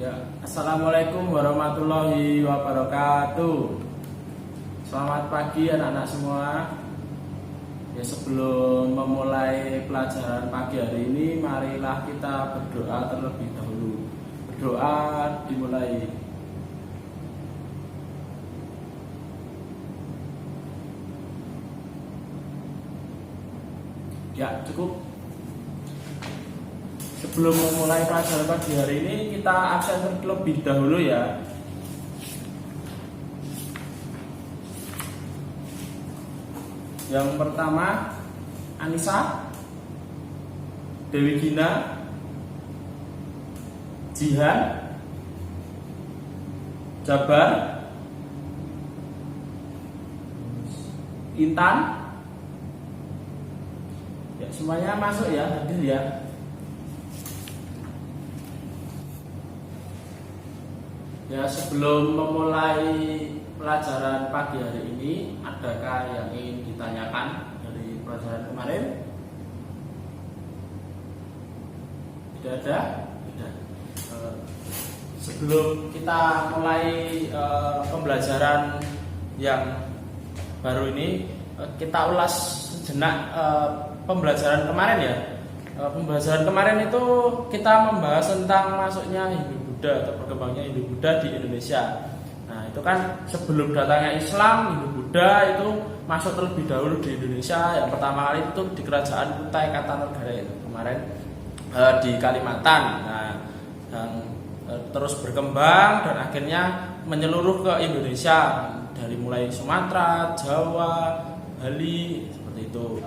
Ya, assalamualaikum warahmatullahi wabarakatuh. Selamat pagi anak-anak semua. Ya, sebelum memulai pelajaran pagi hari ini, marilah kita berdoa terlebih dahulu. Berdoa dimulai. Ya, cukup. Sebelum memulai pelajaran pagi hari ini, kita absen terlebih dahulu ya. Yang pertama, Anissa, Dewi Gina, Jihan, Jabar, Intan. Ya, semuanya masuk ya, hadir ya. Ya, sebelum memulai pelajaran pagi hari ini, adakah yang ingin ditanyakan dari pelajaran kemarin? Tidak ada? Tidak. Sebelum kita mulai pembelajaran yang baru ini, kita ulas sejenak pembelajaran kemarin ya. Pembelajaran kemarin itu kita membahas tentang masuknya Hindu-Buddha atau berkembangnya Hindu-Buddha di Indonesia. Nah, itu kan sebelum datangnya Islam, Hindu-Buddha itu masuk terlebih dahulu di Indonesia. Yang pertama kali itu di Kerajaan Kutai Kartanegara itu kemarin di Kalimantan. Nah, dan terus berkembang dan akhirnya menyeluruh ke Indonesia dari mulai Sumatera, Jawa, Bali seperti itu.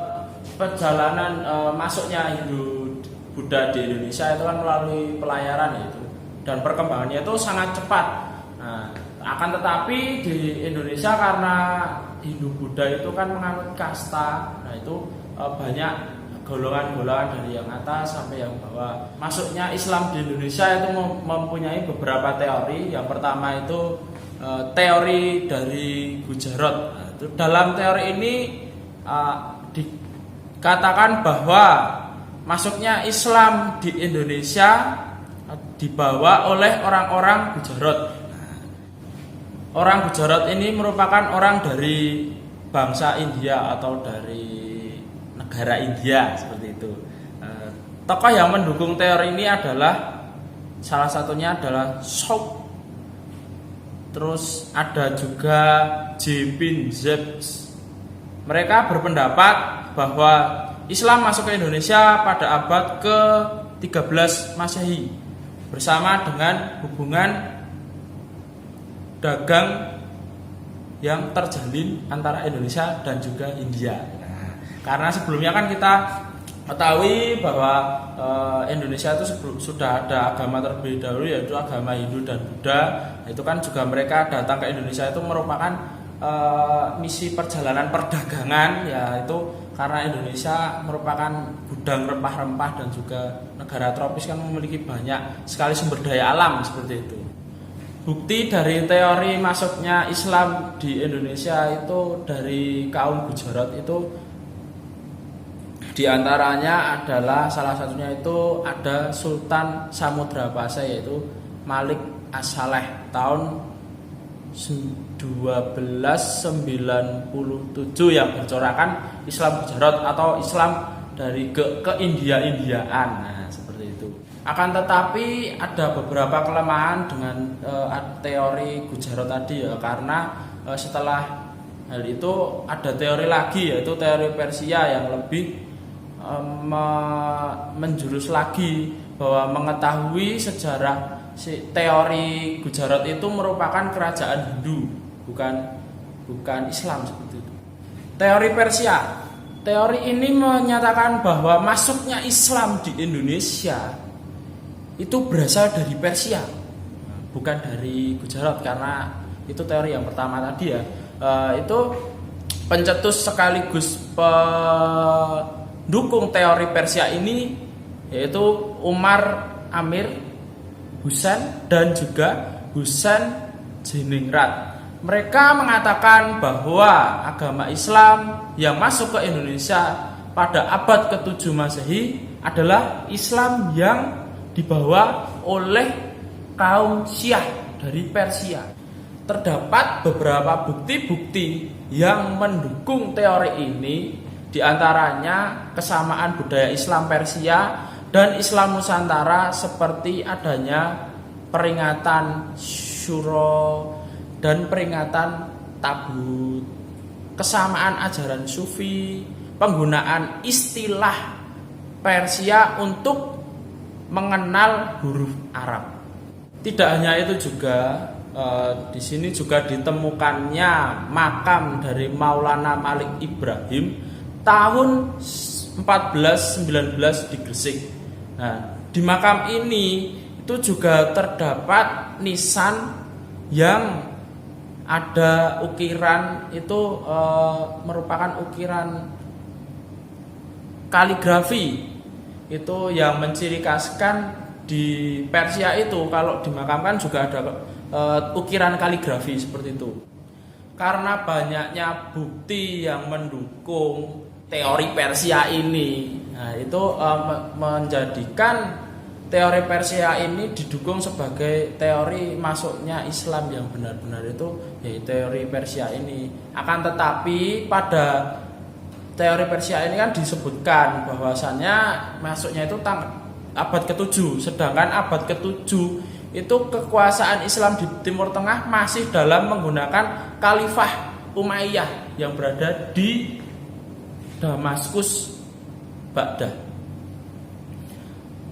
Perjalanan masuknya Hindu-Buddha di Indonesia itu kan melalui pelayaran itu, dan perkembangannya itu sangat cepat. Nah, akan tetapi di Indonesia karena Hindu-Buddha itu kan menganut kasta, nah itu banyak golongan-golongan dari yang atas sampai yang bawah. Masuknya Islam di Indonesia itu mempunyai beberapa teori. Yang pertama itu teori dari Gujarat. Nah, itu dalam teori ini dikatakan bahwa masuknya Islam di Indonesia dibawa oleh orang-orang Gujarat. Orang Gujarat ini merupakan orang dari bangsa India atau dari negara India seperti itu. Tokoh yang mendukung teori ini adalah salah satunya adalah Shaw. Terus ada juga Jepin Zeps. Mereka berpendapat bahwa Islam masuk ke Indonesia pada abad ke-13 Masehi bersama dengan hubungan dagang yang terjalin antara Indonesia dan juga India. Nah, karena sebelumnya kan kita ketahui bahwa Indonesia itu sudah ada agama terlebih dahulu, yaitu agama Hindu dan Buddha. Itu kan juga mereka datang ke Indonesia itu merupakan misi perjalanan perdagangan, yaitu karena Indonesia merupakan gudang rempah-rempah dan juga negara tropis kan memiliki banyak sekali sumber daya alam seperti itu. Bukti dari teori masuknya Islam di Indonesia itu dari kaum Gujarat itu diantaranya adalah salah satunya itu ada Sultan Samudrapasa, yaitu Malik As-Saleh tahun 1297 yang bercorakan Islam Gujarat atau Islam dari ke-India-Indiaan. Nah, seperti itu. Akan tetapi ada beberapa kelemahan dengan teori Gujarat tadi ya, karena setelah hal itu ada teori lagi, yaitu teori Persia yang lebih menjurus lagi bahwa mengetahui sejarah teori Gujarat itu merupakan kerajaan Hindu, bukan Islam seperti itu. Teori Persia, teori ini menyatakan bahwa masuknya Islam di Indonesia itu berasal dari Persia, bukan dari Gujarat, karena itu teori yang pertama tadi ya. Itu pencetus sekaligus pendukung teori Persia ini yaitu Umar Amir Husain dan juga Husain Jeningrat. Mereka mengatakan bahwa agama Islam yang masuk ke Indonesia pada abad ke-7 Masehi adalah Islam yang dibawa oleh kaum Syiah dari Persia. Terdapat beberapa bukti-bukti yang mendukung teori ini, diantaranya kesamaan budaya Islam Persia dan Islam Nusantara seperti adanya peringatan Syuro dan peringatan Tabut, kesamaan ajaran Sufi, penggunaan istilah Persia untuk mengenal huruf Arab. Tidak hanya itu juga, di sini juga ditemukannya makam dari Maulana Malik Ibrahim tahun 1419 di Gresik. Nah, di makam ini itu juga terdapat nisan yang ada ukiran itu merupakan ukiran kaligrafi itu yang menciri khaskan di Persia itu. Kalau dimakamkan juga ada ukiran kaligrafi seperti itu. Karena banyaknya bukti yang mendukung teori Persia ini, nah itu menjadikan teori Persia ini didukung sebagai teori masuknya Islam yang benar-benar itu, yaitu teori Persia ini. Akan tetapi pada teori Persia ini kan disebutkan bahwasannya masuknya itu abad ke-7, sedangkan abad ke-7 itu kekuasaan Islam di Timur Tengah masih dalam menggunakan Khalifah Umayyah yang berada di Damaskus, Baghdad,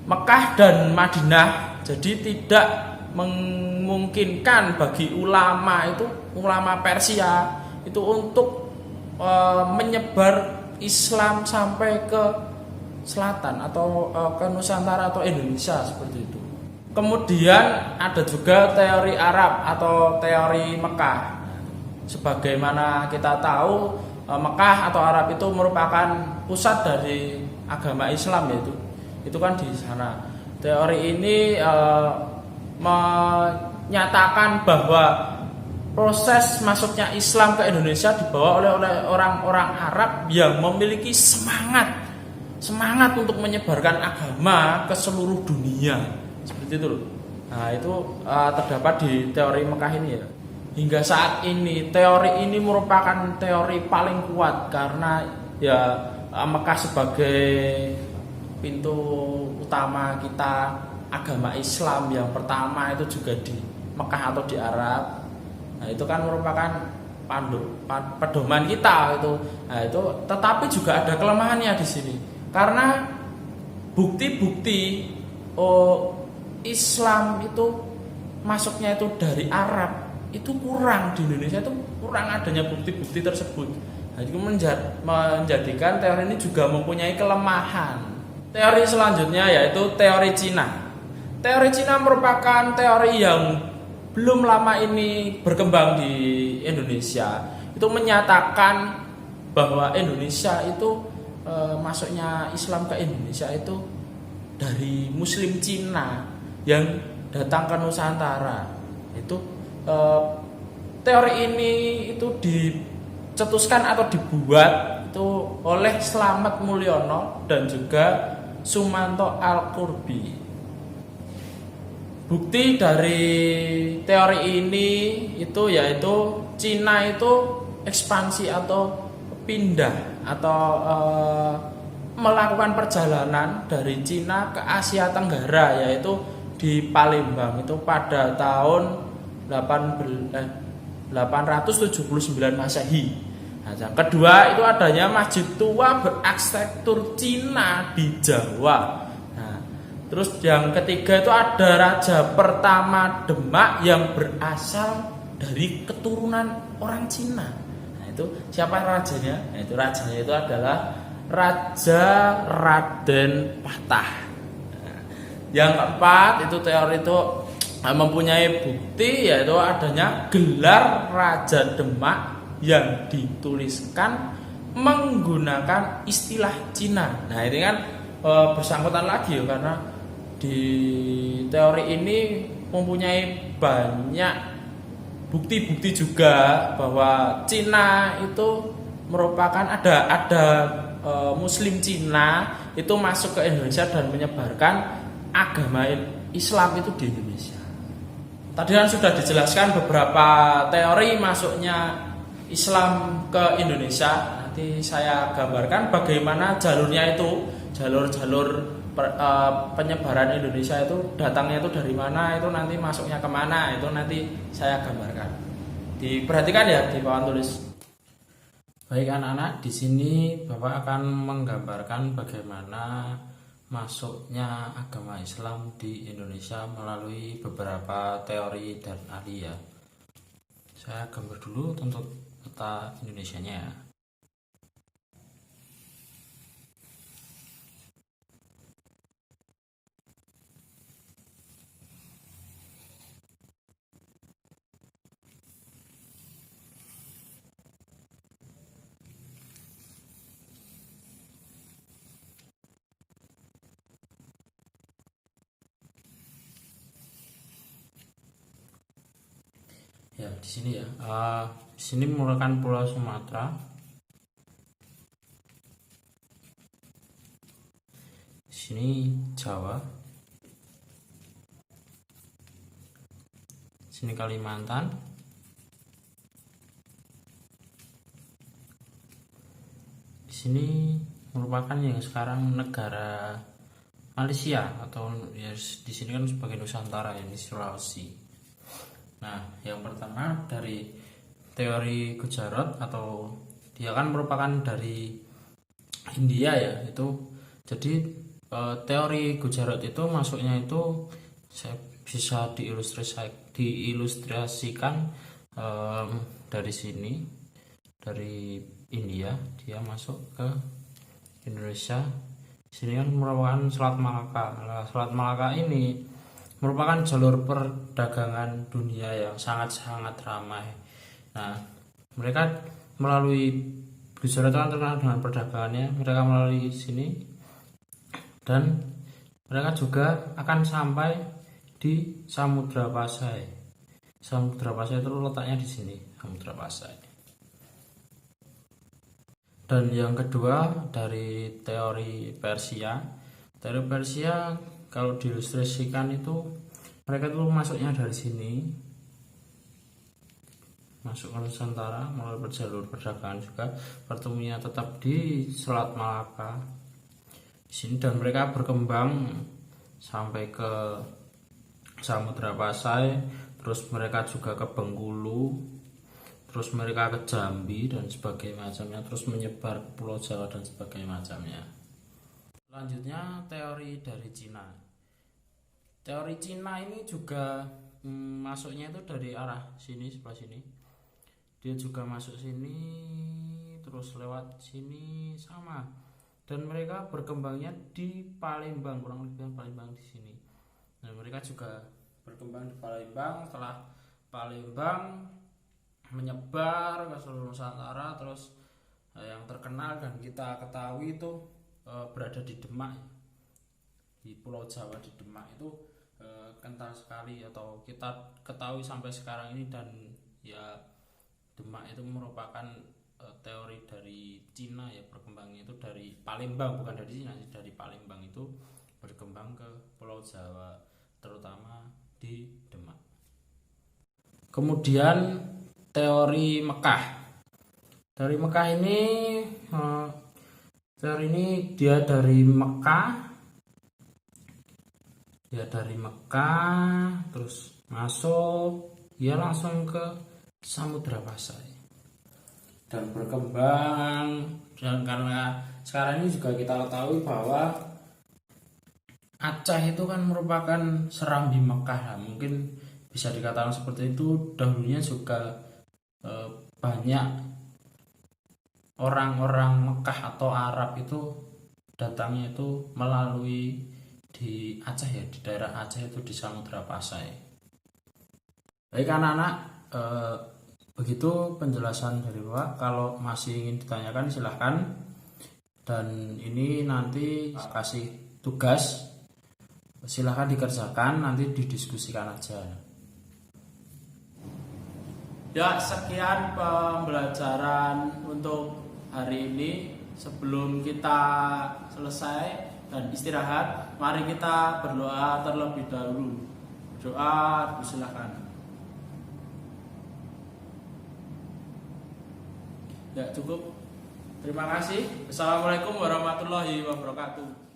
Mekah dan Madinah. Jadi tidak memungkinkan bagi ulama Persia itu untuk menyebar Islam sampai ke selatan atau ke Nusantara atau Indonesia seperti itu. Kemudian ada juga teori Arab atau teori Mekah. Sebagaimana kita tahu, Mekah atau Arab itu merupakan pusat dari agama Islam, itu kan di sana. Teori ini menyatakan bahwa proses masuknya Islam ke Indonesia dibawa oleh orang-orang Arab yang memiliki semangat untuk menyebarkan agama ke seluruh dunia. Seperti itu loh. Nah, itu terdapat di teori Mekah ini ya. Hingga saat ini teori ini merupakan teori paling kuat karena ya Mekah sebagai pintu utama kita agama Islam yang pertama itu juga di Mekah atau di Arab. Nah, itu kan merupakan pedoman kita itu. Nah, itu tetapi juga ada kelemahannya di sini. Karena bukti-bukti Islam itu masuknya itu dari Arab itu kurang, di Indonesia itu kurang adanya bukti-bukti tersebut. Nah, itu menjadikan teori ini juga mempunyai kelemahan. Teori selanjutnya yaitu teori Cina. Teori Cina merupakan teori yang belum lama ini berkembang di Indonesia. Itu menyatakan bahwa Indonesia itu masuknya Islam ke Indonesia itu dari Muslim Cina yang datang ke Nusantara. Itu teori ini itu dicetuskan atau dibuat itu oleh Slamet Mulyono dan juga Sumanto Al-Qurbi. Bukti dari teori ini itu yaitu Cina itu ekspansi atau pindah atau melakukan perjalanan dari Cina ke Asia Tenggara, yaitu di Palembang itu pada tahun 879 Masehi. Nah, yang kedua itu adanya masjid tua berarsitektur Cina di Jawa. Nah, terus yang ketiga itu ada raja pertama Demak yang berasal dari keturunan orang Cina. Nah, itu siapa rajanya? Nah, itu rajanya itu adalah Raja Raden Patah. Nah, yang keempat itu teori itu mempunyai bukti yaitu adanya gelar Raja Demak yang dituliskan menggunakan istilah Cina. Nah, ini kan bersangkutan lagi ya, karena di teori ini mempunyai banyak bukti-bukti juga bahwa Cina itu merupakan ada Muslim Cina itu masuk ke Indonesia dan menyebarkan agama Islam itu di Indonesia. tadi kan sudah dijelaskan beberapa teori masuknya Islam ke Indonesia. Nanti saya gambarkan bagaimana jalurnya itu, jalur-jalur penyebaran Indonesia itu datangnya itu dari mana, itu nanti masuknya kemana, itu nanti saya gambarkan. Diperhatikan ya di papan tulis. Baik anak-anak, di sini Bapak akan menggambarkan bagaimana masuknya agama Islam di Indonesia melalui beberapa teori dan ahli ya. Saya gambar dulu untuk peta Indonesianya ya. Ya, di sini ya. Di sini merupakan Pulau Sumatera. Di sini Jawa. Di sini Kalimantan. Di sini merupakan yang sekarang negara Malaysia atau ya di sini kan sebagai Nusantara, ini Sulawesi. Nah, yang pertama dari teori Gujarat, atau dia kan merupakan dari India ya, itu jadi teori Gujarat itu masuknya itu bisa diilustrasikan dari sini, dari India dia masuk ke Indonesia. Sini kan merupakan Selat Malaka. Nah, Selat Malaka ini merupakan jalur perdagangan dunia yang sangat-sangat ramai. Nah, mereka melalui Gujarat kan terkenal dengan perdagangannya, mereka melalui sini dan mereka juga akan sampai di Samudra Pasai. Samudra Pasai itu letaknya di sini, Samudra Pasai. Dan yang kedua dari teori Persia. Teori Persia kalau diilustrasikan itu mereka tuh masuknya dari sini, masuk ke Nusantara melalui jalur perdagangan juga, pertemuannya tetap di Selat Malaka di sini, dan mereka berkembang sampai ke Samudra Pasai, terus mereka juga ke Bengkulu, terus mereka ke Jambi dan sebagainya macamnya, terus menyebar ke Pulau Jawa dan sebagainya macamnya. Selanjutnya teori dari Cina. Teori Cina ini juga masuknya itu dari arah sini, sebelah sini. Dia juga masuk sini, terus lewat sini sama. Dan mereka berkembangnya di Palembang, kurang lebih Palembang di sini. Dan mereka juga berkembang di Palembang. Setelah Palembang menyebar ke seluruh Nusantara, terus yang terkenal dan kita ketahui itu berada di Demak, di Pulau Jawa, di Demak itu kental sekali, atau kita ketahui sampai sekarang ini. Dan ya Demak itu merupakan teori dari Cina ya, berkembangnya itu dari Palembang, bukan dari Cina, dari Palembang itu berkembang ke Pulau Jawa, terutama di Demak. Kemudian teori Mekah. Teori Mekah ini teori ini dia dari Mekah. Ya dari Mekah terus masuk ya langsung ke Samudra Pasai dan berkembang. Dan karena sekarang ini juga kita ketahui bahwa Aceh itu kan merupakan serambi Mekah, mungkin bisa dikatakan seperti itu. Dahulunya juga banyak orang-orang Mekah atau Arab itu datangnya itu melalui di Aceh ya, di daerah Aceh itu di Samudra Pasai. Baik anak-anak, begitu penjelasan dari Pak. Kalau masih ingin ditanyakan silahkan. Dan ini nanti kasih tugas, silahkan dikerjakan, nanti didiskusikan aja. Ya, sekian pembelajaran untuk hari ini. Sebelum kita selesai dan istirahat, mari kita berdoa terlebih dahulu. berdoa, silakan. Ya cukup. Terima kasih. Assalamualaikum warahmatullahi wabarakatuh.